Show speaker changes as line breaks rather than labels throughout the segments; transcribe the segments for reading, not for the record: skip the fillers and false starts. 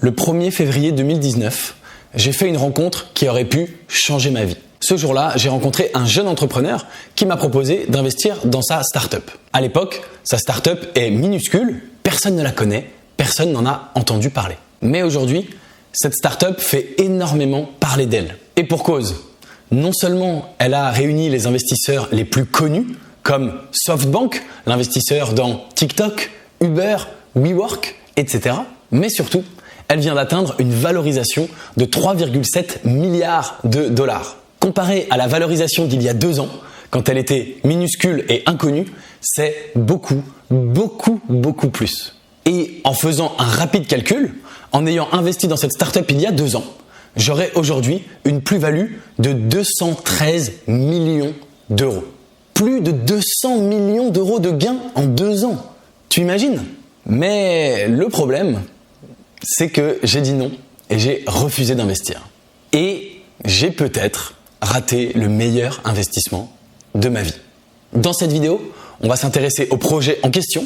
Le 1er février 2019, j'ai fait une rencontre qui aurait pu changer ma vie. Ce jour-là, j'ai rencontré un jeune entrepreneur qui m'a proposé d'investir dans sa start-up. À l'époque, sa start-up est minuscule, personne ne la connaît, personne n'en a entendu parler. Mais aujourd'hui, cette start-up fait énormément parler d'elle. Et pour cause, non seulement elle a réuni les investisseurs les plus connus, comme SoftBank, l'investisseur dans TikTok, Uber, WeWork, etc. Mais surtout, elle vient d'atteindre une valorisation de 3,7 milliards de dollars. Comparé à la valorisation d'il y a 2 ans, quand elle était minuscule et inconnue, c'est beaucoup plus. Et en faisant un rapide calcul, en ayant investi dans cette start-up il y a 2 ans, j'aurais aujourd'hui une plus-value de 213 millions d'euros. Plus de 200 millions d'euros de gains en 2 ans. Tu imagines ? Mais le problème, c'est que j'ai dit non et j'ai refusé d'investir. Et j'ai peut-être raté le meilleur investissement de ma vie. Dans cette vidéo, on va s'intéresser au projet en question.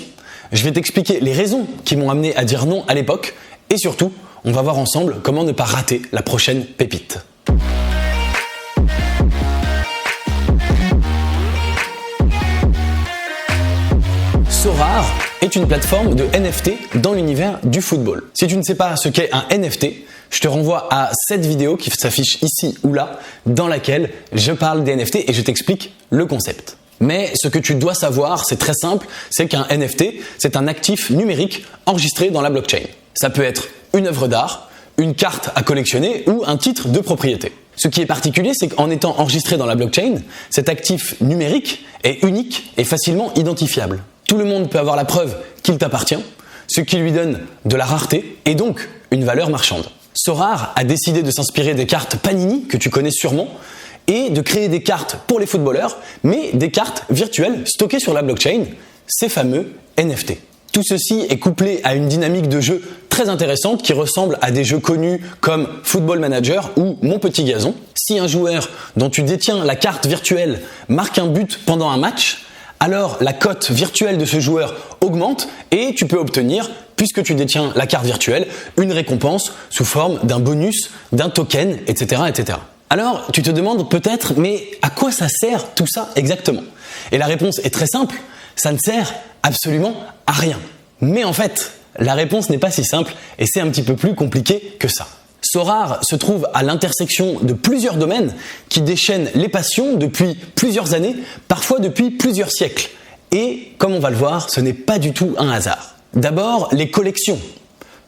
Je vais t'expliquer les raisons qui m'ont amené à dire non à l'époque et surtout, on va voir ensemble comment ne pas rater la prochaine pépite. Sorare est une plateforme de NFT dans l'univers du football. Si tu ne sais pas ce qu'est un NFT, je te renvoie à cette vidéo qui s'affiche ici ou là, dans laquelle je parle des NFT et je t'explique le concept. Mais ce que tu dois savoir, c'est très simple, c'est qu'un NFT, c'est un actif numérique enregistré dans la blockchain. Ça peut être une œuvre d'art, une carte à collectionner ou un titre de propriété. Ce qui est particulier, c'est qu'en étant enregistré dans la blockchain, cet actif numérique est unique et facilement identifiable. Tout le monde peut avoir la preuve qu'il t'appartient, ce qui lui donne de la rareté et donc une valeur marchande. Sorare a décidé de s'inspirer des cartes Panini, que tu connais sûrement, et de créer des cartes pour les footballeurs, mais des cartes virtuelles stockées sur la blockchain, ces fameux NFT. Tout ceci est couplé à une dynamique de jeu très intéressante qui ressemble à des jeux connus comme Football Manager ou Mon Petit Gazon. Si un joueur dont tu détiens la carte virtuelle marque un but pendant un match, alors la cote virtuelle de ce joueur augmente et tu peux obtenir, puisque tu détiens la carte virtuelle, une récompense sous forme d'un bonus, d'un token, etc., etc. Alors, tu te demandes peut-être, mais à quoi ça sert tout ça exactement ? Et la réponse est très simple, ça ne sert absolument à rien. Mais en fait, la réponse n'est pas si simple et c'est un petit peu plus compliqué que ça. Sorare se trouve à l'intersection de plusieurs domaines qui déchaînent les passions depuis plusieurs années, parfois depuis plusieurs siècles. Et comme on va le voir, ce n'est pas du tout un hasard. D'abord, les collections.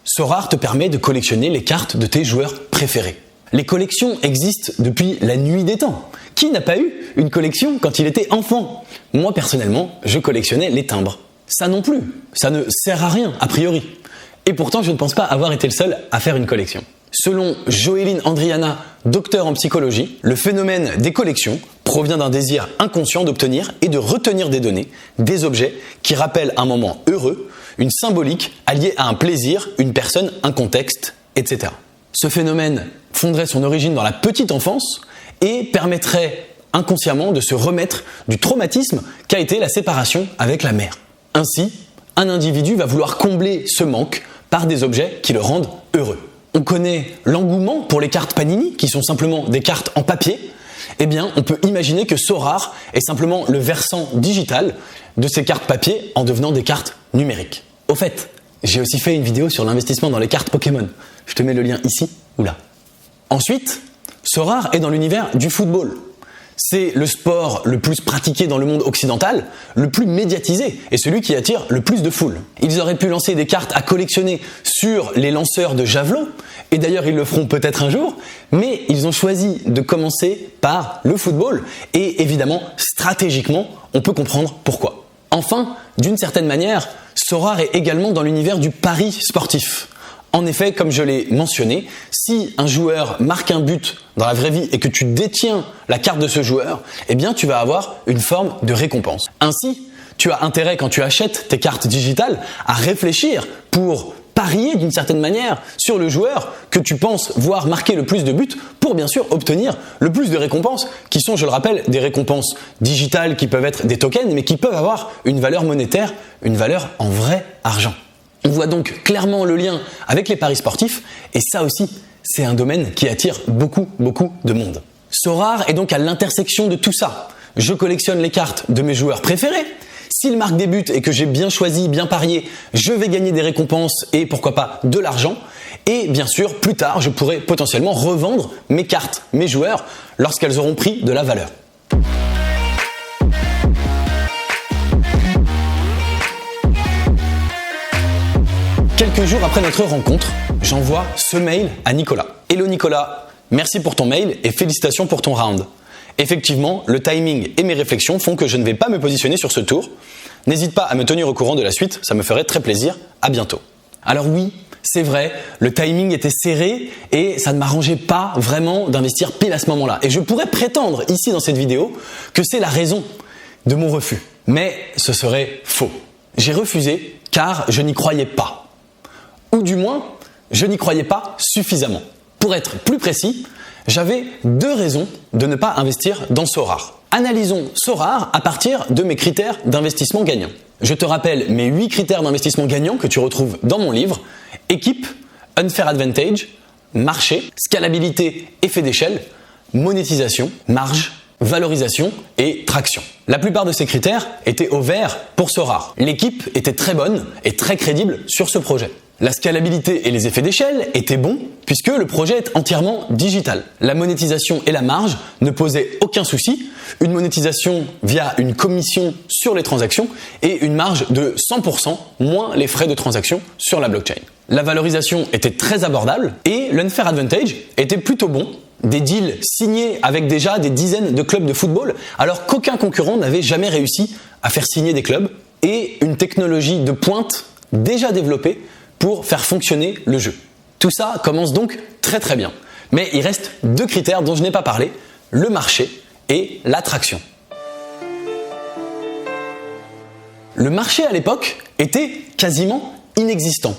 Sorare te permet de collectionner les cartes de tes joueurs préférés. Les collections existent depuis la nuit des temps. Qui n'a pas eu une collection quand il était enfant ? Moi personnellement, je collectionnais les timbres. Ça non plus, ça ne sert à rien a priori. Et pourtant, je ne pense pas avoir été le seul à faire une collection. Selon Joéline Andriana, docteur en psychologie, le phénomène des collections provient d'un désir inconscient d'obtenir et de retenir des données, des objets qui rappellent un moment heureux, une symbolique alliée à un plaisir, une personne, un contexte, etc. Ce phénomène fonderait son origine dans la petite enfance et permettrait inconsciemment de se remettre du traumatisme qu'a été la séparation avec la mère. Ainsi, un individu va vouloir combler ce manque par des objets qui le rendent heureux. On connaît l'engouement pour les cartes Panini, qui sont simplement des cartes en papier. Eh bien, on peut imaginer que Sorare est simplement le versant digital de ces cartes papier en devenant des cartes numériques. Au fait, j'ai aussi fait une vidéo sur l'investissement dans les cartes Pokémon. Je te mets le lien ici ou là. Ensuite, Sorare est dans l'univers du football. C'est le sport le plus pratiqué dans le monde occidental, le plus médiatisé et celui qui attire le plus de foule. Ils auraient pu lancer des cartes à collectionner sur les lanceurs de javelot, et d'ailleurs ils le feront peut-être un jour, mais ils ont choisi de commencer par le football, et évidemment, stratégiquement, on peut comprendre pourquoi. Enfin, d'une certaine manière, Sorare est également dans l'univers du pari sportif. En effet, comme je l'ai mentionné, si un joueur marque un but dans la vraie vie et que tu détiens la carte de ce joueur, eh bien tu vas avoir une forme de récompense. Ainsi, tu as intérêt quand tu achètes tes cartes digitales à réfléchir pour parier d'une certaine manière sur le joueur que tu penses voir marquer le plus de buts pour bien sûr obtenir le plus de récompenses qui sont, je le rappelle, des récompenses digitales qui peuvent être des tokens mais qui peuvent avoir une valeur monétaire, une valeur en vrai argent. On voit donc clairement le lien avec les paris sportifs et ça aussi, c'est un domaine qui attire beaucoup de monde. Sorare est donc à l'intersection de tout ça. Je collectionne les cartes de mes joueurs préférés. S'ils marquent des buts et que j'ai bien choisi, bien parié, je vais gagner des récompenses et pourquoi pas de l'argent. Et bien sûr, plus tard, je pourrai potentiellement revendre mes cartes, mes joueurs, lorsqu'elles auront pris de la valeur. Quelques jours après notre rencontre, j'envoie ce mail à Nicolas. Hello Nicolas, merci pour ton mail et félicitations pour ton round. Effectivement, le timing et mes réflexions font que je ne vais pas me positionner sur ce tour. N'hésite pas à me tenir au courant de la suite, ça me ferait très plaisir. À bientôt. Alors oui, c'est vrai, le timing était serré et ça ne m'arrangeait pas vraiment d'investir pile à ce moment-là. Et je pourrais prétendre ici dans cette vidéo que c'est la raison de mon refus. Mais ce serait faux. J'ai refusé car je n'y croyais pas. Ou du moins, je n'y croyais pas suffisamment. Pour être plus précis, j'avais 2 raisons de ne pas investir dans Sorare. Analysons Sorare à partir de mes critères d'investissement gagnant. Je te rappelle mes 8 critères d'investissement gagnant que tu retrouves dans mon livre. Équipe, unfair advantage, marché, scalabilité, effet d'échelle, monétisation, marge, valorisation et traction. La plupart de ces critères étaient au vert pour Sorare. L'équipe était très bonne et très crédible sur ce projet. La scalabilité et les effets d'échelle étaient bons puisque le projet est entièrement digital. La monétisation et la marge ne posaient aucun souci. Une monétisation via une commission sur les transactions et une marge de 100% moins les frais de transaction sur la blockchain. La valorisation était très abordable et l'unfair advantage était plutôt bon. Des deals signés avec déjà des dizaines de clubs de football alors qu'aucun concurrent n'avait jamais réussi à faire signer des clubs et une technologie de pointe déjà développée pour faire fonctionner le jeu. Tout ça commence donc très bien. Mais il reste 2 critères dont je n'ai pas parlé, le marché et l'attraction. Le marché à l'époque était quasiment inexistant.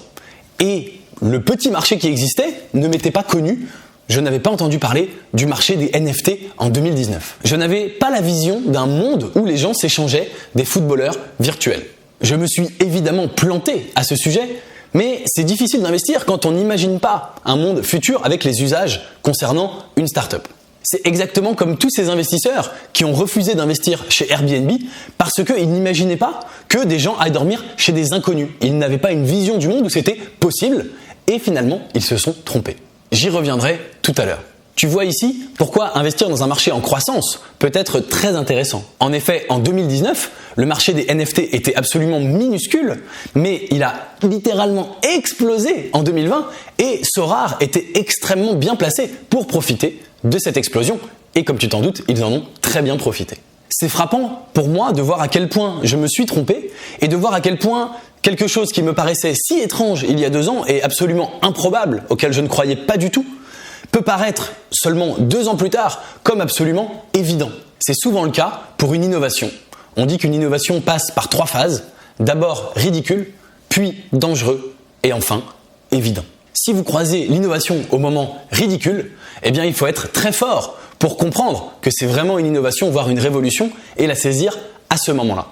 Et le petit marché qui existait ne m'était pas connu. Je n'avais pas entendu parler du marché des NFT en 2019. Je n'avais pas la vision d'un monde où les gens s'échangeaient des footballeurs virtuels. Je me suis évidemment planté à ce sujet, mais c'est difficile d'investir quand on n'imagine pas un monde futur avec les usages concernant une startup. C'est exactement comme tous ces investisseurs qui ont refusé d'investir chez Airbnb parce qu'ils n'imaginaient pas que des gens aillent dormir chez des inconnus. Ils n'avaient pas une vision du monde où c'était possible et finalement ils se sont trompés. J'y reviendrai tout à l'heure. Tu vois ici pourquoi investir dans un marché en croissance peut être très intéressant. En effet, en 2019, le marché des NFT était absolument minuscule, mais il a littéralement explosé en 2020 et Sorare était extrêmement bien placé pour profiter de cette explosion. Et comme tu t'en doutes, ils en ont très bien profité. C'est frappant pour moi de voir à quel point je me suis trompé et de voir à quel point quelque chose qui me paraissait si étrange il y a 2 ans et absolument improbable, auquel je ne croyais pas du tout, peut paraître seulement 2 ans plus tard comme absolument évident. C'est souvent le cas pour une innovation. On dit qu'une innovation passe par 3 phases. D'abord ridicule, puis dangereux et enfin évident. Si vous croisez l'innovation au moment ridicule, eh bien il faut être très fort pour comprendre que c'est vraiment une innovation, voire une révolution, et la saisir à ce moment-là.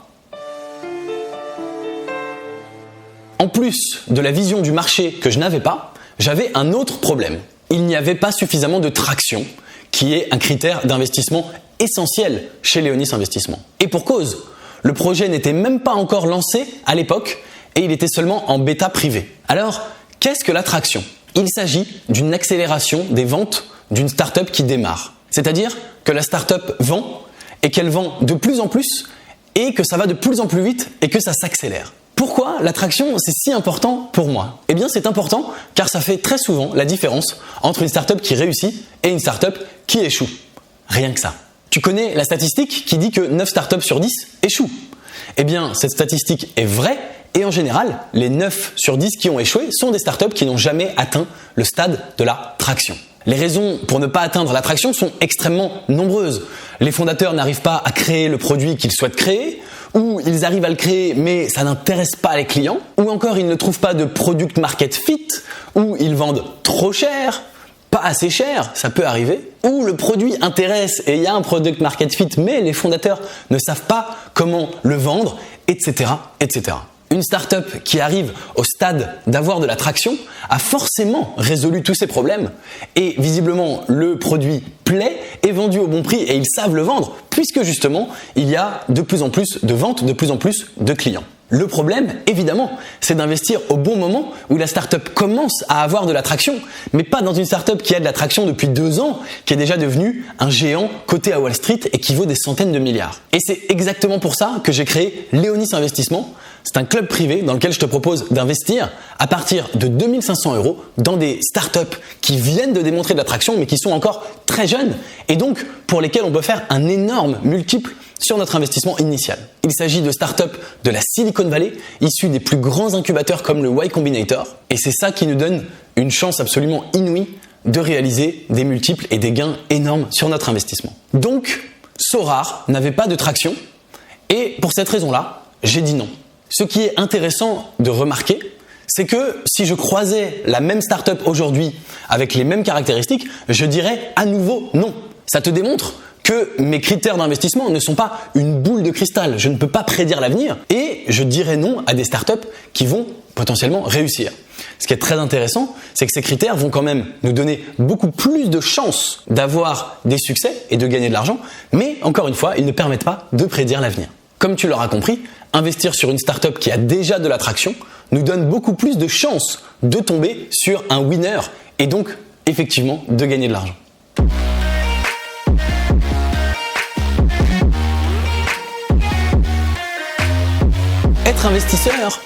En plus de la vision du marché que je n'avais pas, j'avais un autre problème. Il n'y avait pas suffisamment de traction, qui est un critère d'investissement essentiel chez Leonis Investissement. Et pour cause, le projet n'était même pas encore lancé à l'époque et il était seulement en bêta privée. Alors, qu'est-ce que l'attraction ? Il s'agit d'une accélération des ventes d'une startup qui démarre. C'est-à-dire que la startup vend et qu'elle vend de plus en plus et que ça va de plus en plus vite et que ça s'accélère. Pourquoi l'attraction c'est si important pour moi ? Eh bien c'est important car ça fait très souvent la différence entre une startup qui réussit et une startup qui échoue. Rien que ça. Tu connais la statistique qui dit que 9 startups sur 10 échouent. Eh bien cette statistique est vraie et en général les 9 sur 10 qui ont échoué sont des startups qui n'ont jamais atteint le stade de la traction. Les raisons pour ne pas atteindre la traction sont extrêmement nombreuses. Les fondateurs n'arrivent pas à créer le produit qu'ils souhaitent créer, ou ils arrivent à le créer mais ça n'intéresse pas les clients, ou encore ils ne trouvent pas de product market fit, ou ils vendent trop cher, pas assez cher, ça peut arriver, ou le produit intéresse et il y a un product market fit mais les fondateurs ne savent pas comment le vendre, etc., etc. Une startup qui arrive au stade d'avoir de la traction a forcément résolu tous ses problèmes et visiblement le produit plaît, est vendu au bon prix et ils savent le vendre puisque justement il y a de plus en plus de ventes, de plus en plus de clients. Le problème, évidemment, c'est d'investir au bon moment où la startup commence à avoir de la traction, mais pas dans une startup qui a de la traction depuis 2 ans, qui est déjà devenue un géant coté à Wall Street et qui vaut des centaines de milliards. Et c'est exactement pour ça que j'ai créé Léonis Investissement. C'est un club privé dans lequel je te propose d'investir à partir de 2 500 € dans des startups qui viennent de démontrer de la traction, mais qui sont encore très jeunes et donc pour lesquelles on peut faire un énorme multiple sur notre investissement initial. Il s'agit de startups de la Silicon Valley, issues des plus grands incubateurs comme le Y Combinator, et c'est ça qui nous donne une chance absolument inouïe de réaliser des multiples et des gains énormes sur notre investissement. Donc, Sorare n'avait pas de traction, et pour cette raison-là, j'ai dit non. Ce qui est intéressant de remarquer, c'est que si je croisais la même startup aujourd'hui avec les mêmes caractéristiques, je dirais à nouveau non. Ça te démontre que mes critères d'investissement ne sont pas une boule de cristal. Je ne peux pas prédire l'avenir et je dirais non à des startups qui vont potentiellement réussir. Ce qui est très intéressant, c'est que ces critères vont quand même nous donner beaucoup plus de chances d'avoir des succès et de gagner de l'argent, mais encore une fois, ils ne permettent pas de prédire l'avenir. Comme tu l'auras compris, investir sur une startup qui a déjà de la traction nous donne beaucoup plus de chances de tomber sur un winner et donc effectivement de gagner de l'argent. Être investisseur,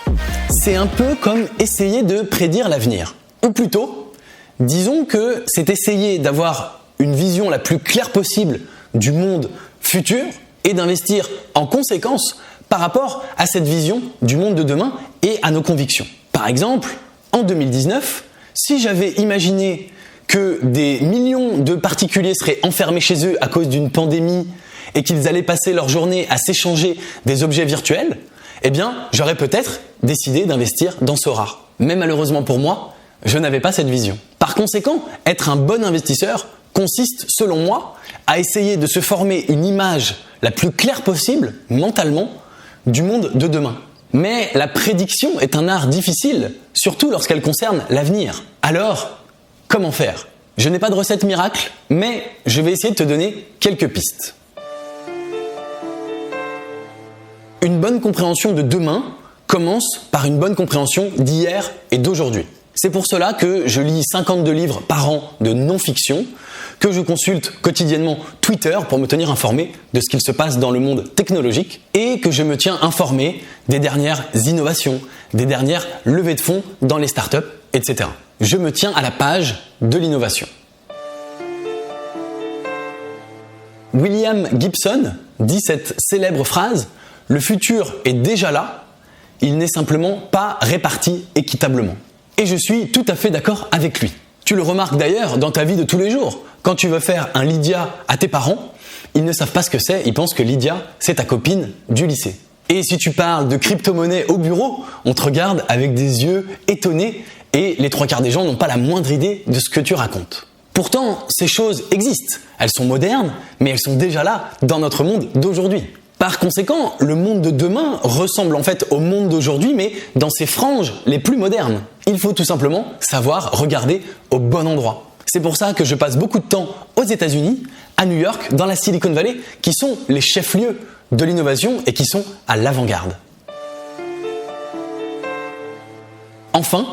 c'est un peu comme essayer de prédire l'avenir. Ou plutôt, disons que c'est essayer d'avoir une vision la plus claire possible du monde futur et d'investir en conséquence par rapport à cette vision du monde de demain et à nos convictions. Par exemple, en 2019, si j'avais imaginé que des millions de particuliers seraient enfermés chez eux à cause d'une pandémie et qu'ils allaient passer leur journée à s'échanger des objets virtuels, eh bien, j'aurais peut-être décidé d'investir dans Sorare. Mais malheureusement pour moi, je n'avais pas cette vision. Par conséquent, être un bon investisseur consiste, selon moi, à essayer de se former une image la plus claire possible, mentalement, du monde de demain. Mais la prédiction est un art difficile, surtout lorsqu'elle concerne l'avenir. Alors, comment faire ? Je n'ai pas de recette miracle, mais je vais essayer de te donner quelques pistes. Une bonne compréhension de demain commence par une bonne compréhension d'hier et d'aujourd'hui. C'est pour cela que je lis 52 livres par an de non-fiction, que je consulte quotidiennement Twitter pour me tenir informé de ce qu'il se passe dans le monde technologique et que je me tiens informé des dernières innovations, des dernières levées de fonds dans les startups, etc. Je me tiens à la page de l'innovation. William Gibson dit cette célèbre phrase « Le futur est déjà là, il n'est simplement pas réparti équitablement ». Et je suis tout à fait d'accord avec lui. Tu le remarques d'ailleurs dans ta vie de tous les jours. Quand tu veux faire un Lydia à tes parents, ils ne savent pas ce que c'est, ils pensent que Lydia, c'est ta copine du lycée. Et si tu parles de crypto-monnaie au bureau, on te regarde avec des yeux étonnés et les 3/4 des gens n'ont pas la moindre idée de ce que tu racontes. Pourtant, ces choses existent. Elles sont modernes, mais elles sont déjà là dans notre monde d'aujourd'hui. Par conséquent, le monde de demain ressemble en fait au monde d'aujourd'hui, mais dans ses franges les plus modernes. Il faut tout simplement savoir regarder au bon endroit. C'est pour ça que je passe beaucoup de temps aux États-Unis, à New York, dans la Silicon Valley, qui sont les chefs-lieux de l'innovation et qui sont à l'avant-garde. Enfin,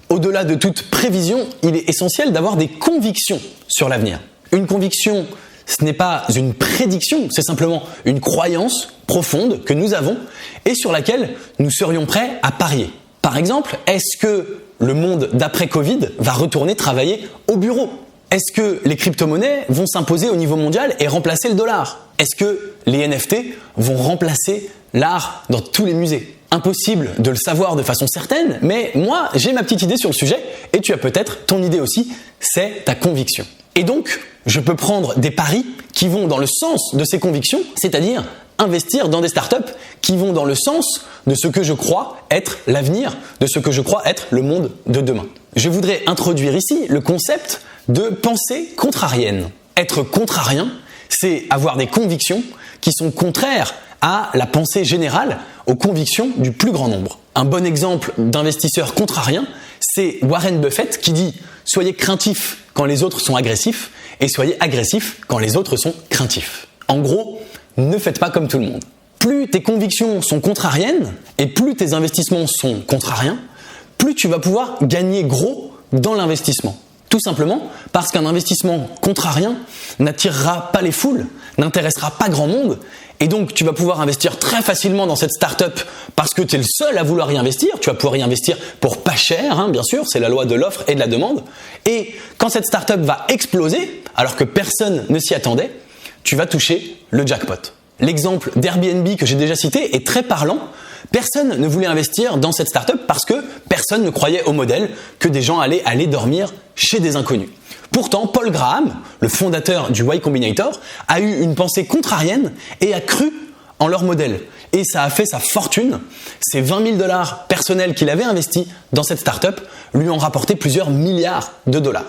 au-delà de toute prévision, il est essentiel d'avoir des convictions sur l'avenir. Une conviction, ce n'est pas une prédiction, c'est simplement une croyance profonde que nous avons et sur laquelle nous serions prêts à parier. Par exemple, est-ce que le monde d'après-Covid va retourner travailler au bureau ? Est-ce que les crypto-monnaies vont s'imposer au niveau mondial et remplacer le dollar ? Est-ce que les NFT vont remplacer l'art dans tous les musées ? Impossible de le savoir de façon certaine, mais moi, j'ai ma petite idée sur le sujet et tu as peut-être ton idée aussi, c'est ta conviction. Et donc, je peux prendre des paris qui vont dans le sens de ces convictions, c'est-à-dire investir dans des startups qui vont dans le sens de ce que je crois être l'avenir, de ce que je crois être le monde de demain. Je voudrais introduire ici le concept de pensée contrarienne. Être contrarien, c'est avoir des convictions qui sont contraires à la pensée générale aux convictions du plus grand nombre. Un bon exemple d'investisseur contrarien, c'est Warren Buffett qui dit « Soyez craintifs quand les autres sont agressifs et soyez agressifs quand les autres sont craintifs ». En gros, ne faites pas comme tout le monde. Plus tes convictions sont contrariennes et plus tes investissements sont contrariens, plus tu vas pouvoir gagner gros dans l'investissement. Tout simplement parce qu'un investissement contrarien n'attirera pas les foules, n'intéressera pas grand monde, et donc tu vas pouvoir investir très facilement dans cette startup parce que tu es le seul à vouloir y investir. Tu vas pouvoir y investir pour pas cher, bien sûr, c'est la loi de l'offre et de la demande. Et quand cette startup va exploser, alors que personne ne s'y attendait, tu vas toucher le jackpot. L'exemple d'Airbnb que j'ai déjà cité est très parlant. Personne ne voulait investir dans cette startup parce que personne ne croyait au modèle que des gens allaient aller dormir chez des inconnus. Pourtant, Paul Graham, le fondateur du Y Combinator, a eu une pensée contrarienne et a cru en leur modèle. Et ça a fait sa fortune. Ces $20 000 personnels qu'il avait investis dans cette startup lui ont rapporté plusieurs milliards de dollars.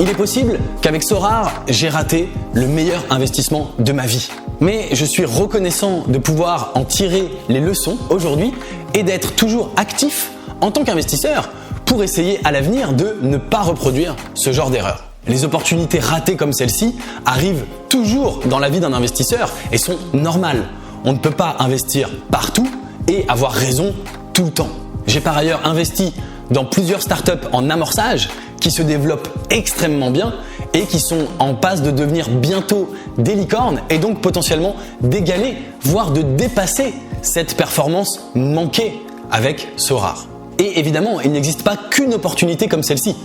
Il est possible qu'avec Sorare, j'ai raté le meilleur investissement de ma vie. Mais je suis reconnaissant de pouvoir en tirer les leçons aujourd'hui et d'être toujours actif en tant qu'investisseur pour essayer à l'avenir de ne pas reproduire ce genre d'erreur. Les opportunités ratées comme celle-ci arrivent toujours dans la vie d'un investisseur et sont normales. On ne peut pas investir partout et avoir raison tout le temps. J'ai par ailleurs investi dans plusieurs startups en amorçage qui se développent extrêmement bien et qui sont en passe de devenir bientôt des licornes et donc potentiellement d'égaler, voire de dépasser cette performance manquée avec Sorare. Et évidemment, il n'existe pas qu'une opportunité comme celle-ci.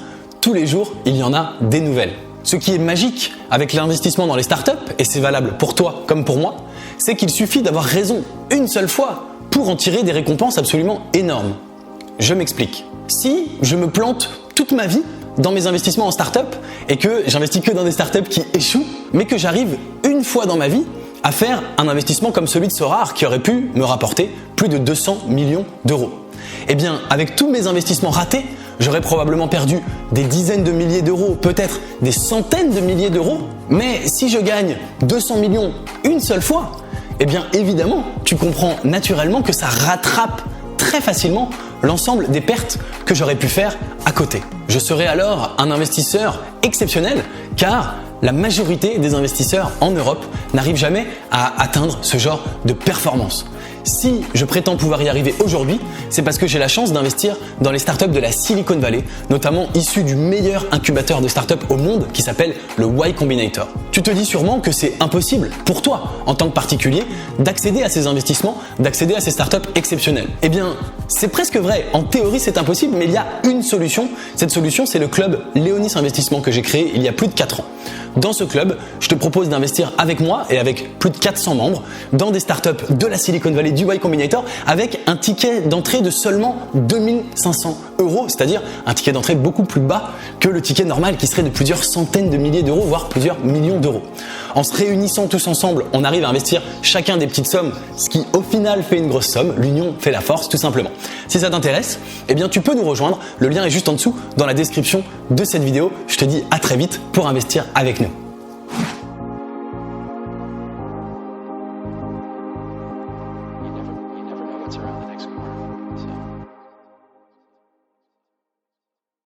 Tous les jours, il y en a des nouvelles. Ce qui est magique avec l'investissement dans les startups, et c'est valable pour toi comme pour moi, c'est qu'il suffit d'avoir raison une seule fois pour en tirer des récompenses absolument énormes. Je m'explique. Si je me plante toute ma vie dans mes investissements en start-up et que j'investis que dans des startups qui échouent, mais que j'arrive une fois dans ma vie à faire un investissement comme celui de Sorare qui aurait pu me rapporter plus de 200 millions d'euros. Eh bien, avec tous mes investissements ratés, j'aurais probablement perdu des dizaines de milliers d'euros, peut-être des centaines de milliers d'euros. Mais si je gagne 200 millions une seule fois, eh bien évidemment, tu comprends naturellement que ça rattrape très facilement l'ensemble des pertes que j'aurais pu faire à côté. Je serai alors un investisseur exceptionnel car la majorité des investisseurs en Europe n'arrivent jamais à atteindre ce genre de performance. Si je prétends pouvoir y arriver aujourd'hui, c'est parce que j'ai la chance d'investir dans les startups de la Silicon Valley, notamment issus du meilleur incubateur de startups au monde qui s'appelle le Y Combinator. Tu te dis sûrement que c'est impossible pour toi, en tant que particulier, d'accéder à ces investissements, d'accéder à ces startups exceptionnelles. Eh bien, c'est presque vrai. En théorie, c'est impossible, mais il y a une solution. Cette solution, c'est le club Léonis Investissement que j'ai créé il y a plus de 4 ans. Dans ce club, je te propose d'investir avec moi et avec plus de 400 membres dans des startups de la Silicon Valley du Y Combinator avec un ticket d'entrée de seulement 2500 €, c'est-à-dire un ticket d'entrée beaucoup plus bas que le ticket normal qui serait de plusieurs centaines de milliers d'euros, voire plusieurs millions d'euros. En se réunissant tous ensemble, on arrive à investir chacun des petites sommes, ce qui au final fait une grosse somme. L'union fait la force, tout simplement. Si ça t'intéresse, eh bien tu peux nous rejoindre. Le lien est juste en dessous dans la description de cette vidéo. Je te dis à très vite pour investir avec nous.